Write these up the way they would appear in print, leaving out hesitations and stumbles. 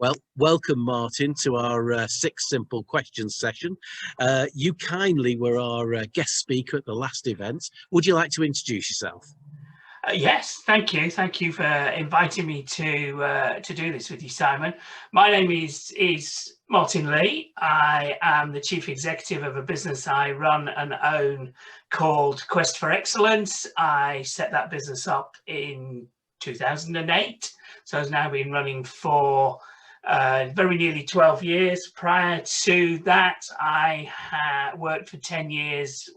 Well, welcome, Martin, to our six simple questions session. You kindly were our guest speaker at the last event. Would you like to introduce yourself? Yes, thank you. Thank you for inviting me to do this with you, Simon. My name is Martin Lee. I am the chief executive of a business I run and own called Quest for Excellence. I set that business up in 2008, so it's now been running for very nearly 12 years. Prior to that, I worked for 10 years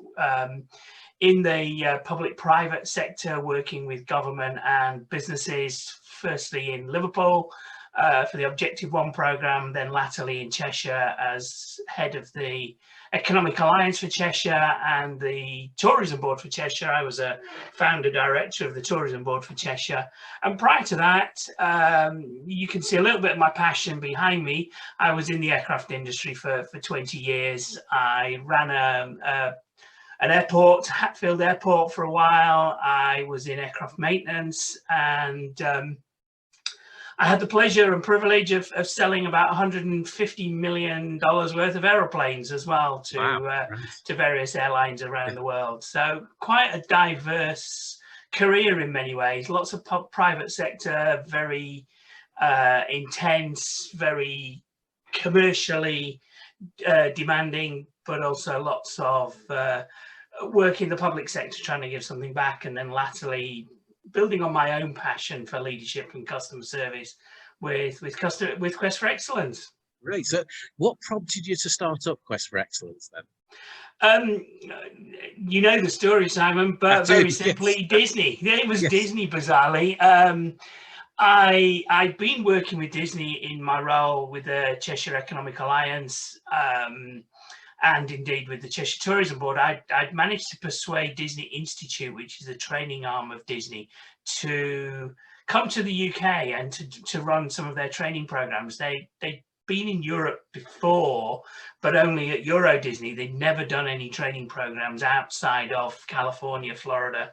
in the public-private sector, working with government and businesses, firstly in Liverpool for the Objective One programme, then latterly in Cheshire as head of the Economic Alliance for Cheshire and the Tourism Board for Cheshire. I was a founder director of the Tourism Board for Cheshire. And prior to that, you can see a little bit of my passion behind me. I was in the aircraft industry for 20 years. I ran an airport, Hatfield Airport, for a while. I was in aircraft maintenance, and I had the pleasure and privilege of selling about $150 million worth of aeroplanes as well to Wow. to various airlines around the world. So quite a diverse career in many ways. Lots of private sector, very intense, very commercially demanding, but also lots of work in the public sector trying to give something back, and then latterly building on my own passion for leadership and customer service with Quest for Excellence. Right. So what prompted you to start up Quest for Excellence then? You know the story, Simon, but very simply, yes. Disney. It was yes. Disney, bizarrely. I'd been working with Disney in my role with the Cheshire Economic Alliance, and indeed with the Cheshire Tourism Board. I'd managed to persuade Disney Institute, which is the training arm of Disney, to come to the UK and to run some of their training programs. They'd been in Europe before, but only at Euro Disney. They'd never done any training programs outside of California, Florida,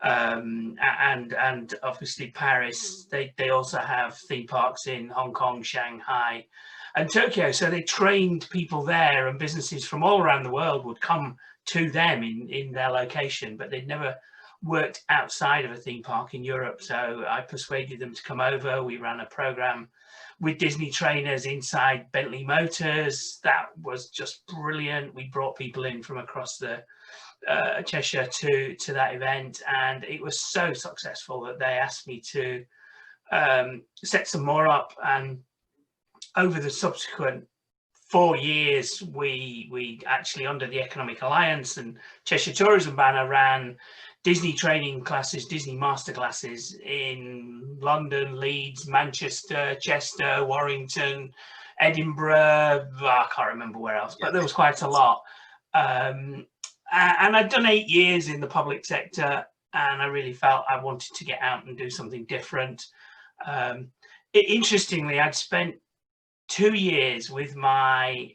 and obviously Paris. They also have theme parks in Hong Kong, Shanghai, and Tokyo. So they trained people there, and businesses from all around the world would come to them in their location, but they'd never worked outside of a theme park in Europe. So I persuaded them to come over. We ran a program with Disney trainers inside Bentley Motors. That was just brilliant. We brought people in from across the Cheshire to that event, and it was so successful that they asked me to set some more up. And over the subsequent 4 years, we actually, under the Economic Alliance and Cheshire Tourism banner, ran Disney training classes, Disney masterclasses in London, Leeds, Manchester, Chester, Warrington, Edinburgh. I can't remember where else, but there was quite a lot. And I'd done 8 years in the public sector, and I really felt I wanted to get out and do something different. Interestingly, I'd spent 2 years with my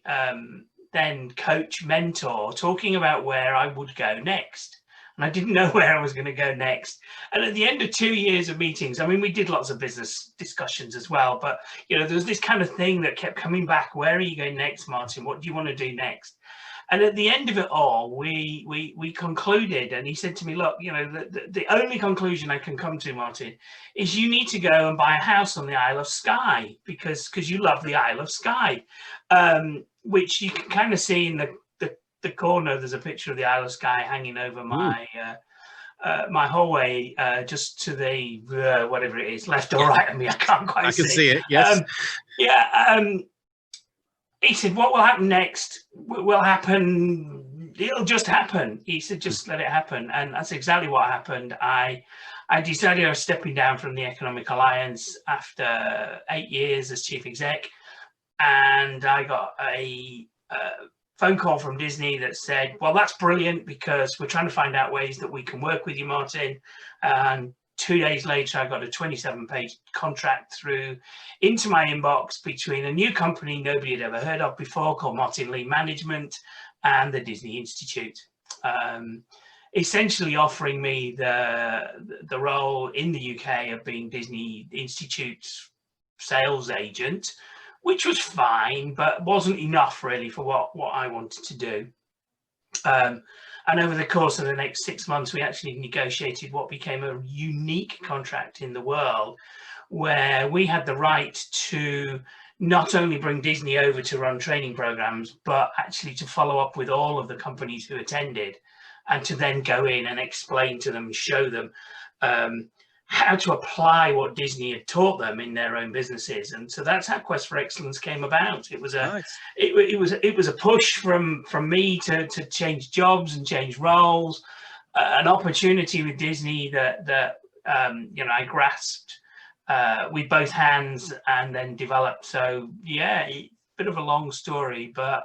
then coach mentor talking about where I would go next. And I didn't know where I was going to go next. And at the end of 2 years of meetings, I mean, we did lots of business discussions as well, but, you know, there was this kind of thing that kept coming back. Where are you going next, Martin? What do you want to do next? And at the end of it all, we concluded, and he said to me, look, you know, the only conclusion I can come to, Martin, is you need to go and buy a house on the Isle of Skye because you love the Isle of Skye, which you can kind of see in the corner. There's a picture of the Isle of Skye hanging over my my hallway, just to the whatever it is, left or right of me. I can't quite see. I can see it. Yes. He said, what will happen next will happen. It'll just happen. He said, just let it happen. And that's exactly what happened. I decided I was stepping down from the Economic Alliance after 8 years as chief exec. And I got a phone call from Disney that said, well, that's brilliant because we're trying to find out ways that we can work with you, Martin. And 2 days later, I got a 27-page contract through into my inbox between a new company nobody had ever heard of before called Martin Lee Management and the Disney Institute, essentially offering me the role in the UK of being Disney Institute's sales agent which was fine, but wasn't enough really for what I wanted to do. And over the course of the next 6 months, we actually negotiated what became a unique contract in the world, where we had the right to not only bring Disney over to run training programs, but actually to follow up with all of the companies who attended, and to then go in and explain to them and show them how to apply what Disney had taught them in their own businesses. And so that's how Quest for Excellence came about. It was a Nice. it was a push from me to change jobs and change roles, an opportunity with Disney that you know, I grasped with both hands and then developed. So yeah, bit of a long story, but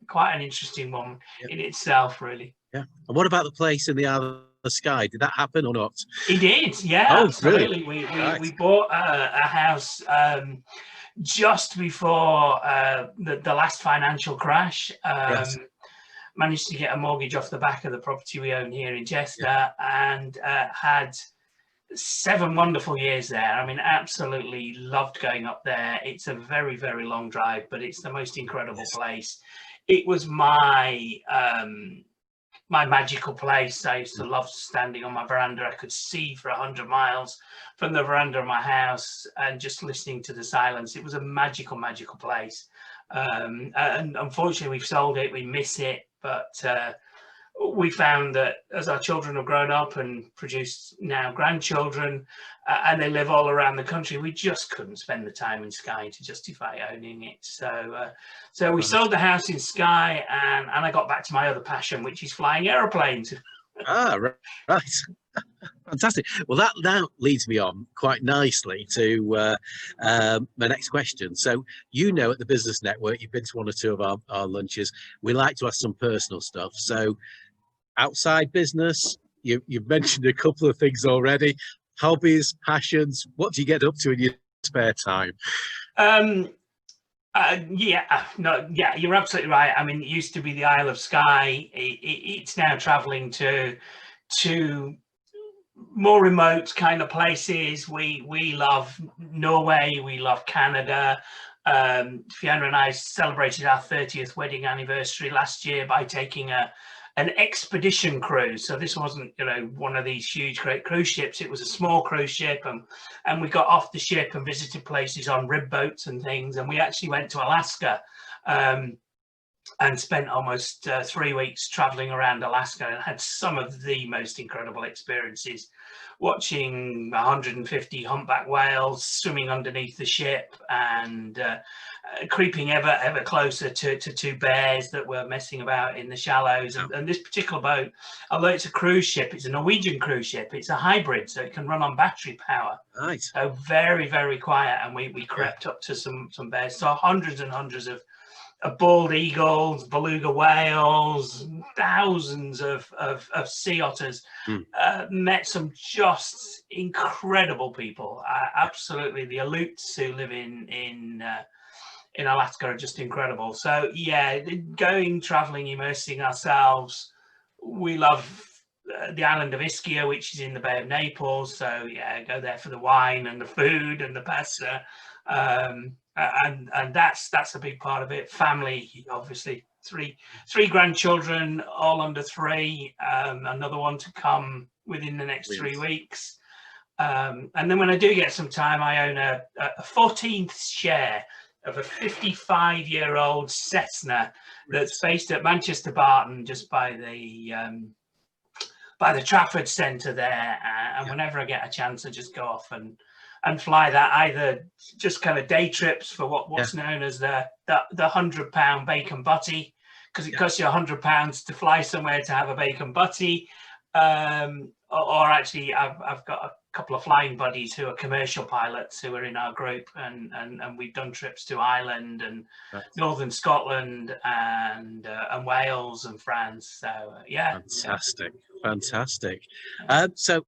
quite an interesting one in itself, really. Yeah. And what about the place in the Isle of Skye? Did that happen or not? It did, yeah, Oh, absolutely. brilliant. We bought a house just before the last financial crash. Yes. Managed to get a mortgage off the back of the property we own here in Chester, and had 7 wonderful years there. I mean, absolutely loved going up there. It's a very, very long drive, but it's the most incredible place. It was my my magical place. I used to love standing on my veranda. I could see for 100 miles from the veranda of my house and just listening to the silence. It was a magical, magical place. And unfortunately, we've sold it. We miss it, but we found that as our children have grown up and produced now grandchildren, and they live all around the country, we just couldn't spend the time in Skye to justify owning it. So so we sold the house in Skye, and I got back to my other passion, which is flying aeroplanes. Ah, right. Fantastic. Well, that now leads me on quite nicely to my next question. So, you know, at the Business Network, you've been to 1 or 2 of our lunches. We like to ask some personal stuff. So, outside business, you've mentioned a couple of things already. Hobbies, passions. What do you get up to in your spare time? Yeah, you're absolutely right. I mean, it used to be the Isle of Skye. It's now traveling to more remote kind of places. We love Norway. We love Canada. Fiona and I celebrated our 30th wedding anniversary last year by taking an expedition cruise. So this wasn't, you know, one of these huge, great cruise ships. It was a small cruise ship, and we got off the ship and visited places on rib boats and things. And we actually went to Alaska, and spent almost 3 weeks traveling around Alaska, and had some of the most incredible experiences, watching 150 humpback whales swimming underneath the ship, and creeping ever closer to 2 bears that were messing about in the shallows. And this particular boat, although it's a cruise ship, it's a Norwegian cruise ship, it's a hybrid, so it can run on battery power. Nice. So very, very quiet, and we crept up to some bears. So hundreds and hundreds of bald eagles, beluga whales, thousands of sea otters. Met some just incredible people. Absolutely, the Aleuts who live in Alaska are just incredible. So yeah, going, traveling, immersing ourselves. We love the island of Ischia, which is in the Bay of Naples. So yeah, go there for the wine and the food and the pasta. And that's a big part of it. Family, obviously, three grandchildren, all under 3. Another one to come within the next 3 weeks. And then when I do get some time, I own a 14th share of a 55-year-old Cessna that's based at Manchester Barton, just by the Trafford Centre there. And whenever I get a chance, I just go off and fly that, either just kind of day trips for what's known as the £100 bacon butty, because it costs you £100 to fly somewhere to have a bacon butty. Or actually, I've got a couple of flying buddies who are commercial pilots who are in our group, and we've done trips to Ireland and Northern Scotland and Wales and France. So yeah, fantastic. So